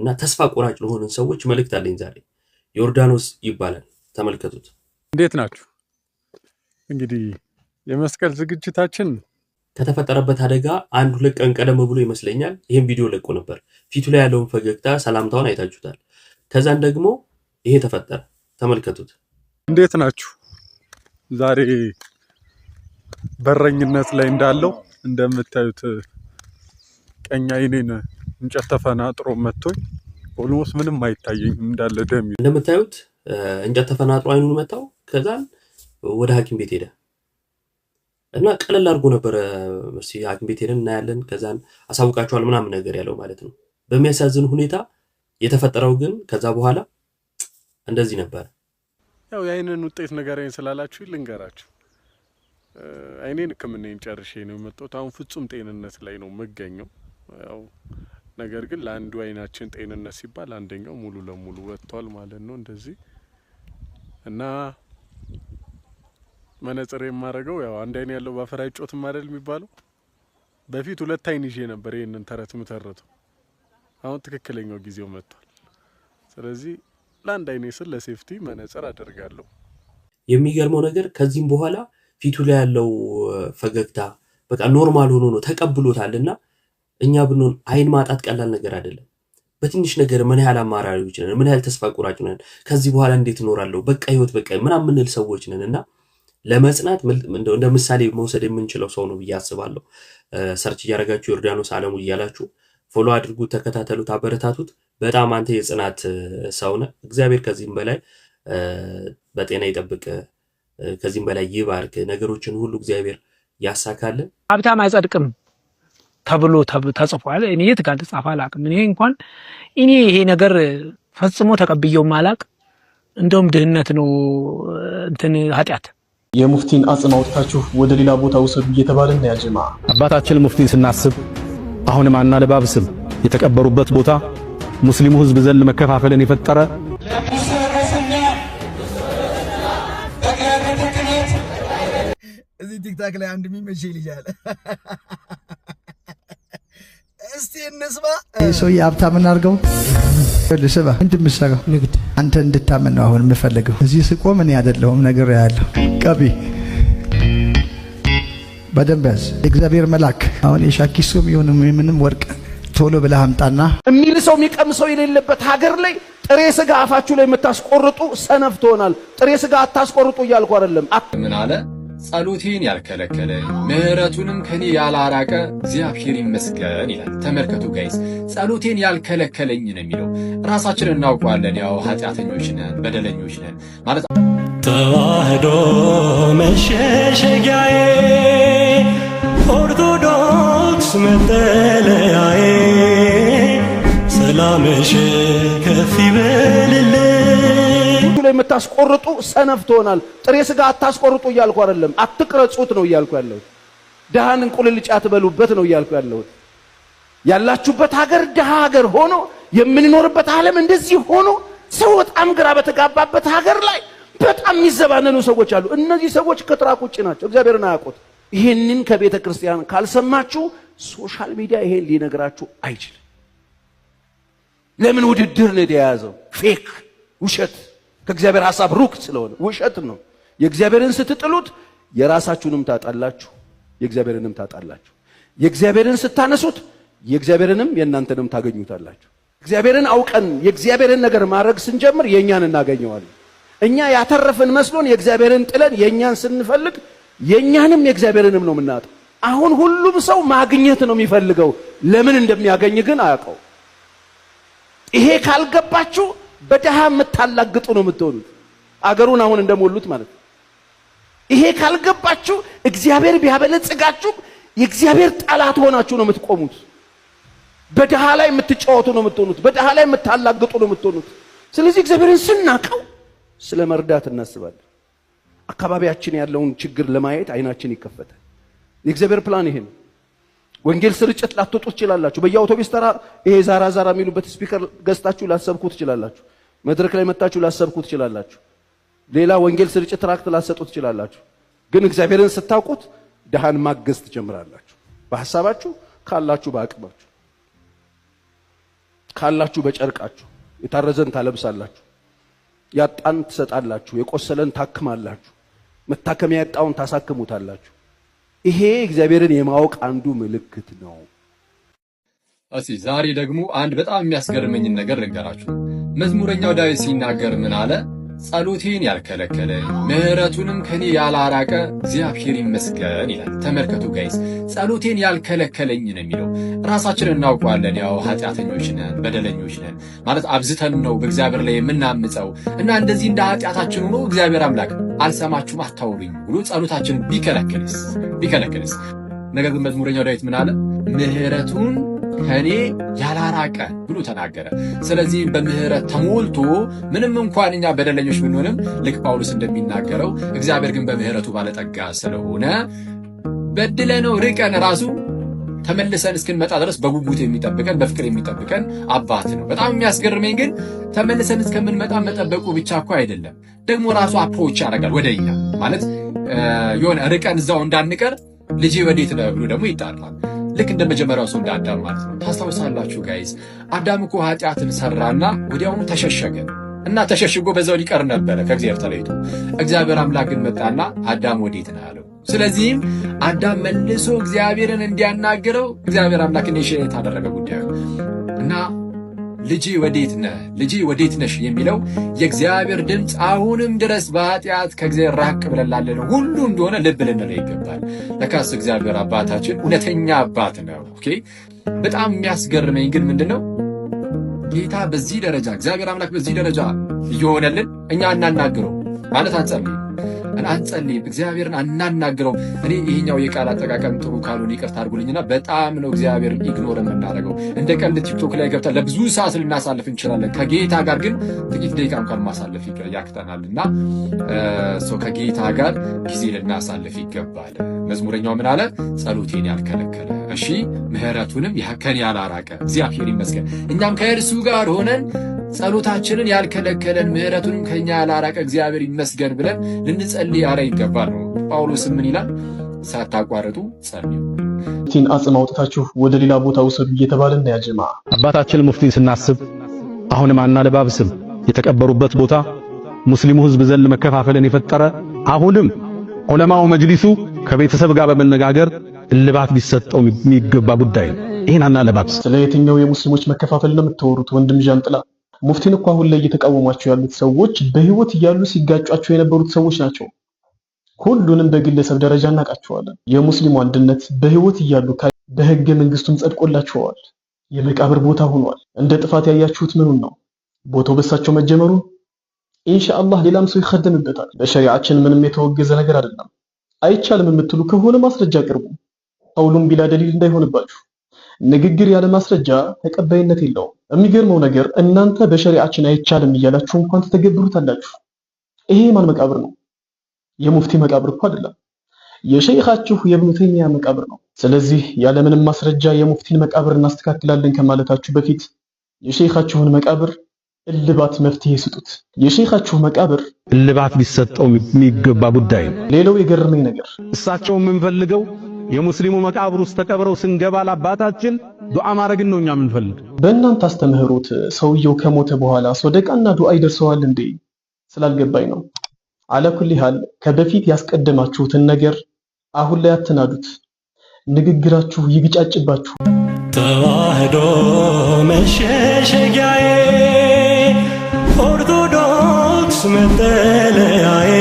እና ተስፋ ቆራጭ ለሆኑ ሰዎች መልእክት አለኝ ዛሬ። ዮርዳኖስ ይባላል። ተመልከቱት። እንዴት ናችሁ? እንግዲህ የመስቀል ዝግጅታችን ከተፈጠረበት አደጋ 1-2 ቀን ቀደም ብሎ ይመስለኛል ይሄን ቪዲዮ ለቆ ነበር። ፊቱ ላይ ያለውን ፈገግታ፣ ሰላምታውን አይታችሁታል። ከዛን ደግሞ ይሄ ተፈጠረ። ተመልከቱት። እንዴት ናችሁ? ዛሬ በረኝነት ላይ እንዳለው እንደምታዩት ቀኝ አይኔን እንጨት ተፈናጥሮ መጥቶኝ ኦልሞስት ምንም አይታየኝም እንዳለ ደም። እንደምታዩት እንጨት ተፈናጥሮ አይኑን መታው። ከዛን ወደ ሐኪም ቤት ሄደ እና ቀለል አድርጎ ነበር ሐኪም ቤት ሄደን እናያለን ከዛን አሳውቃቸዋል ምናምን ነገር ያለው ማለት ነው። በሚያሳዝን ሁኔታ የተፈጠረው ግን ከዛ በኋላ እንደዚህ ነበር። ያው የአይንን ውጤት ነገረኝ ስላላችሁ ልንገራችሁ። አይኔን ሕክምናዬን ጨርሼ ነው የመጣሁት። አሁን ፍጹም ጤንነት ላይ ነው የምገኘው። ያው ነገር ግን ለአንዱ አይናችን ጤንነት ሲባል አንደኛው ሙሉ ለሙሉ ወጥቷል ማለት ነው እንደዚህ እና መነጽር የማረገው ያው አንድ አይን ያለው ባፈር አይጮትም አይደል የሚባለው። በፊት 2 አይን ይዤ ነበር ይሄንን ተረት ምተረተው። አሁን ትክክለኛው ጊዜው መጥቷል። ስለዚህ ለአንድ አይኔ ስል ለሴፍቲ መነጽር አደርጋለሁ። የሚገርመው ነገር ከዚህም በኋላ ፊቱ ላይ ያለው ፈገግታ በቃ ኖርማል ሆኖ ነው ተቀብሎታልና እኛ ብንሆን አይን ማጣት ቀላል ነገር አይደለም። በትንሽ ነገር ምን ያህል አማራሪዎች ነን፣ ምን ያህል ተስፋ ቆራጭ ነን። ከዚህ በኋላ እንዴት እኖራለሁ በቃ ህይወት በቃ ምናምን ምንል ሰዎች ነንና ለመጽናት እንደ ምሳሌ መውሰድ የምንችለው ሰው ነው ብዬ አስባለሁ። ሰርች እያደረጋችሁ ዮርዳኖስ አለሙ እያላችሁ ፎሎ አድርጉት፣ ተከታተሉት፣ አበረታቱት። በጣም አንተ የጽናት ሰው ነህ። እግዚአብሔር ከዚህም በላይ በጤና ይጠብቅ፣ ከዚህም በላይ ይባርክ፣ ነገሮችን ሁሉ እግዚአብሔር ያሳካልን። ሀብታም አይጸድቅም ተብሎ ተጽፏል። እኔ የት ጋር ተጻፈ አላውቅም። እኔ ይሄ ነገር ፈጽሞ ተቀብየው ማላቅ፣ እንደውም ድህነት ነው እንትን ኃጢአት። የሙፍቲን አጽም አውጥታችሁ ወደ ሌላ ቦታ ውሰዱ እየተባለን ያ ጀማ አባታችን ሙፍቲን ስናስብ አሁንም አናለባብስም። የተቀበሩበት ቦታ ሙስሊሙ ህዝብ ዘንድ መከፋፈልን የፈጠረ እዚህ ቲክታክ ላይ አንድ የሚመች ልጅ አለ። እስቲ እንስማ። ሰውዬ ሀብታም እናድርገው። ልስባ እንድምሰራው ንግድ አንተ እንድታመን ነው አሁን የምፈልገው። እዚህ ስቆም እኔ አይደለሁም ነገር ያለው ቀቢ በደንብ ያዝ። እግዚአብሔር መልአክ አሁን የሻኪሱም ይሁን ምንም ወርቅ ቶሎ ብለህ አምጣና የሚል ሰው የሚቀምሰው የሌለበት ሀገር ላይ ጥሬ ስጋ አፋችሁ ላይ የምታስቆርጡ ሰነፍ ትሆናል። ጥሬ ስጋ አታስቆርጡ እያልኩ አይደለም። ምን አለ? ጸሎቴን ያልከለከለኝ ምህረቱንም ከኔ ያላራቀ እግዚአብሔር ይመስገን ይላል። ተመልከቱ ጋይስ፣ ጸሎቴን ያልከለከለኝ ነው የሚለው። ራሳችንን እናውቀዋለን። ያው ኃጢአተኞች ነን፣ በደለኞች ነን ማለት ተዋህዶ መሸሸጊያዬ፣ ኦርቶዶክስ መጠለያዬ፣ ሰላምሽ ከፍ ይበልልኝ። ላይ የምታስቆርጡ ሰነፍ ትሆናል። ጥሬ ስጋ አታስቆርጡ እያልኩ አይደለም። አትቅረጹት ነው እያልኩ ያለሁት። ደሃን እንቁልልጫ ትበሉበት ነው እያልኩ ያለሁት። ያላችሁበት ሀገር ደሃ ሀገር ሆኖ የምንኖርበት ዓለም እንደዚህ ሆኖ ሰው በጣም ግራ በተጋባበት ሀገር ላይ በጣም የሚዘባነኑ ሰዎች አሉ። እነዚህ ሰዎች ከትራክ ውጭ ናቸው፣ እግዚአብሔርን አያውቁት። ይሄንን ከቤተ ክርስቲያን ካልሰማችሁ ሶሻል ሚዲያ ይሄን ሊነግራችሁ አይችልም። ለምን ውድድር ነው የተያዘው? ፌክ ውሸት፣ ከእግዚአብሔር ሐሳብ ሩቅ ስለሆነ ውሸት ነው። የእግዚአብሔርን ስትጥሉት የራሳችሁንም ታጣላችሁ፣ የእግዚአብሔርንም ታጣላችሁ። የእግዚአብሔርን ስታነሱት የእግዚአብሔርንም የእናንተንም ታገኙታላችሁ። እግዚአብሔርን አውቀን የእግዚአብሔርን ነገር ማድረግ ስንጀምር የኛን እናገኘዋለን። እኛ ያተረፍን መስሎን የእግዚአብሔርን ጥለን የኛን ስንፈልግ የኛንም የእግዚአብሔርንም ነው የምናጣው። አሁን ሁሉም ሰው ማግኘት ነው የሚፈልገው፣ ለምን እንደሚያገኝ ግን አያውቀው። ይሄ ካልገባችሁ በደሃ የምታላግጡ ነው የምትሆኑት፣ አገሩን አሁን እንደሞሉት ማለት ነው። ይሄ ካልገባችሁ እግዚአብሔር ቢያበለጽጋችሁ የእግዚአብሔር ጠላት ሆናችሁ ነው የምትቆሙት። በደሃ ላይ የምትጫወቱ ነው የምትሆኑት፣ በደሃ ላይ የምታላግጡ ነው የምትሆኑት። ስለዚህ እግዚአብሔርን ስናቀው ስለ መርዳት እናስባለን። አካባቢያችን ያለውን ችግር ለማየት አይናችን ይከፈታል። የእግዚአብሔር ፕላን ይሄ ነው። ወንጌል ስርጭት ላትወጡ ትችላላችሁ። በየአውቶቡስ ተራ ይሄ ዛራ ዛራ የሚሉበት ስፒከር ገዝታችሁ ላሰብኩ ትችላላችሁ። መድረክ ላይ መጣችሁ ላሰብኩ ትችላላችሁ። ሌላ ወንጌል ስርጭት ትራክት ላሰጡ ትችላላችሁ። ግን እግዚአብሔርን ስታውቁት ደሃን ማገዝ ትጀምራላችሁ። በሐሳባችሁ ካላችሁ በአቅማችሁ ካላችሁ በጨርቃችሁ የታረዘን ታለብሳላችሁ፣ ያጣን ትሰጣላችሁ፣ የቆሰለን ታክማላችሁ፣ መታከሚያ ያጣውን ታሳክሙታላችሁ። ይሄ እግዚአብሔርን የማወቅ አንዱ ምልክት ነው። እስቲ ዛሬ ደግሞ አንድ በጣም የሚያስገርመኝን ነገር ልንገራችሁ። መዝሙረኛው ዳዊት ሲናገር ምን አለ? ጸሎቴን ያልከለከለኝ ምሕረቱንም ከኔ ያላራቀ እግዚአብሔር ይመስገን ይላል። ተመልከቱ ጋይስ፣ ጸሎቴን ያልከለከለኝ ነው የሚለው። ራሳችንን እናውቀዋለን። ያው ኃጢአተኞች ነን፣ በደለኞች ነን ማለት አብዝተን ነው በእግዚአብሔር ላይ የምናምፀው እና እንደዚህ እንደ ኃጢአታችን ሆኖ እግዚአብሔር አምላክ አልሰማችሁም አታውሩኝ ብሎ ጸሎታችንን ቢከለክልስ? ነገር ግን መዝሙረኛው ዳዊት ምን አለ? ምሕረቱን ከኔ ያላራቀ ብሎ ተናገረ። ስለዚህ በምህረት ተሞልቶ ምንም እንኳን እኛ በደለኞች ብንሆንም ልክ ጳውሎስ እንደሚናገረው እግዚአብሔር ግን በምህረቱ ባለጠጋ ስለሆነ በድለነው ርቀን ራሱ ተመልሰን እስክንመጣ ድረስ በጉጉት የሚጠብቀን በፍቅር የሚጠብቀን አባት ነው። በጣም የሚያስገርመኝ ግን ተመልሰን እስከምንመጣ መጠበቁ ብቻ እኮ አይደለም፣ ደግሞ ራሱ አፕሮች ያደርጋል ወደኛ ማለት የሆነ ርቀን እዛው እንዳንቀር ልጄ ወዴት ነህ ብሎ ደግሞ ይጣራል። ልክ እንደ መጀመሪያው ሰው እንደ አዳም ማለት ነው። ታስታውሳላችሁ ጋይስ፣ አዳም እኮ ኃጢአትን ሰራና ወዲያውኑ ተሸሸገ እና ተሸሽጎ በዛው ሊቀር ነበረ ከእግዚአብሔር ተለይቶ። እግዚአብሔር አምላክ ግን መጣና አዳም ወዴት ነህ አለው። ስለዚህም አዳም መልሶ እግዚአብሔርን እንዲያናግረው እግዚአብሔር አምላክ ኢኒሺየት አደረገ ጉዳዩ እና ልጄ ወዴት ነህ፣ ልጄ ወዴት ነሽ የሚለው የእግዚአብሔር ድምፅ አሁንም ድረስ በኃጢአት ከእግዚአብሔር ራቅ ብለን ላለነው ሁሉ እንደሆነ ልብ ልንለው ይገባል። ለካስ እግዚአብሔር አባታችን እውነተኛ አባት ነው። ኦኬ። በጣም የሚያስገርመኝ ግን ምንድነው ጌታ በዚህ ደረጃ እግዚአብሔር አምላክ በዚህ ደረጃ እየሆነልን እኛ አናናግረው ማለት አንጸልይም፣ እግዚአብሔርን አናናግረው። እኔ ይሄኛው የቃል አጠቃቀም ጥሩ ካልሆነ ይቅርታ አድርጉልኝና በጣም ነው እግዚአብሔር ኢግኖር የምናደርገው። እንደ ቀልድ ቲክቶክ ላይ ገብተን ለብዙ ሰዓት ልናሳልፍ እንችላለን። ከጌታ ጋር ግን ጥቂት ደቂቃ እንኳን ማሳለፍ ያክተናልና ከጌታ ጋር ጊዜ ልናሳልፍ ይገባል። መዝሙረኛው ምን አለ? ጸሎቴን ያልከለከለ እሺ ምሕረቱንም ከኔ ያላራቀ እግዚአብሔር ይመስገን። እኛም ከእርሱ ጋር ሆነን ጸሎታችንን ያልከለከለን ምሕረቱንም ከኛ ያላራቀ እግዚአብሔር ይመስገን ብለን ልንጸልይ አረ ይገባል ነው። ጳውሎስ ምን ይላል? ሳታቋርጡ ጸልዩ። ሙፍቲን አጽም አውጥታችሁ ወደ ሌላ ቦታ ውሰዱ እየተባለን ነው ያጀማ። አባታችን ሙፍቲን ስናስብ አሁንም አናለባብስም። የተቀበሩበት ቦታ ሙስሊሙ ህዝብ ዘንድ መከፋፈልን የፈጠረ አሁንም ዑለማው መጅሊሱ ከቤተሰብ ጋር በመነጋገር እልባት ሊሰጠው የሚገባ ጉዳይ ነው። ይሄን አናለባብስ። ስለ የትኛው የሙስሊሞች መከፋፈል ነው የምትወሩት? ወንድም ጃንጥላ ሙፍቲን እኮ አሁን ላይ እየተቃወሟቸው ያሉት ሰዎች በህይወት እያሉ ሲጋጯቸው የነበሩት ሰዎች ናቸው። ሁሉንም በግለሰብ ደረጃ እናውቃቸዋለን። የሙስሊሙ አንድነት በህይወት እያሉ በህገ መንግስቱም ጸድቆላቸዋል። የመቃብር ቦታ ሆኗል። እንደ ጥፋት ያያችሁት ምኑን ነው? ቦታው በሳቸው መጀመሩ ኢንሻአላህ ሌላም ሰው ይخدምበታል። በሸሪዓችን ምንም የተወገዘ ነገር አይደለም። አይቻልም የምትሉ ከሆነ ማስረጃ አቅርቡ። ቀውሉን ቢላ ደሊል እንዳይሆንባችሁ። ንግግር ያለ ማስረጃ ተቀባይነት የለውም። የሚገርመው ነገር እናንተ በሸሪዓችን አይቻልም እያላችሁ እንኳን ተተገብሩታላችሁ። ይሄ ማን መቃብር ነው? የሙፍቲ መቃብር እኮ አይደለም። የሸይኻችሁ የኢብኑ ተይሚያ መቃብር ነው። ስለዚህ ያለ ምንም ማስረጃ የሙፍቲን መቃብር እናስተካክላለን ከማለታችሁ በፊት የሸይኻችሁን መቃብር እልባት መፍትሄ ስጡት። የሸይኻችሁ መቃብር እልባት ሊሰጠው የሚገባ ጉዳይ ነው። ሌላው የገረመኝ ነገር እሳቸው የምንፈልገው የሙስሊሙ መቃብር ውስጥ ተቀብረው ስንገባ ለአባታችን ዱዓ ማድረግን ነው እኛ የምንፈልግ። በእናንተ አስተምህሮት ሰውየው ከሞተ በኋላ ሶደቃና ዱዓ ይደርሰዋል እንዴ? ስላልገባኝ ነው። አለኩል ሐል ከበፊት ያስቀደማችሁትን ነገር አሁን ላይ አትናዱት። ንግግራችሁ ይግጫጭባችሁ። ተዋህዶ መሸሸጊያዬ ኦርቶዶክስ መጠለያዬ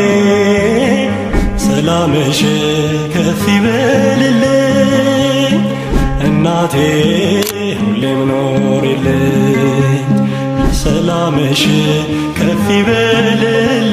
ሰላምሽ ከፍ ይበልልኝ እናቴ ሁሌም ኖሪልኝ ሰላምሽ ከፍ ይበልልኝ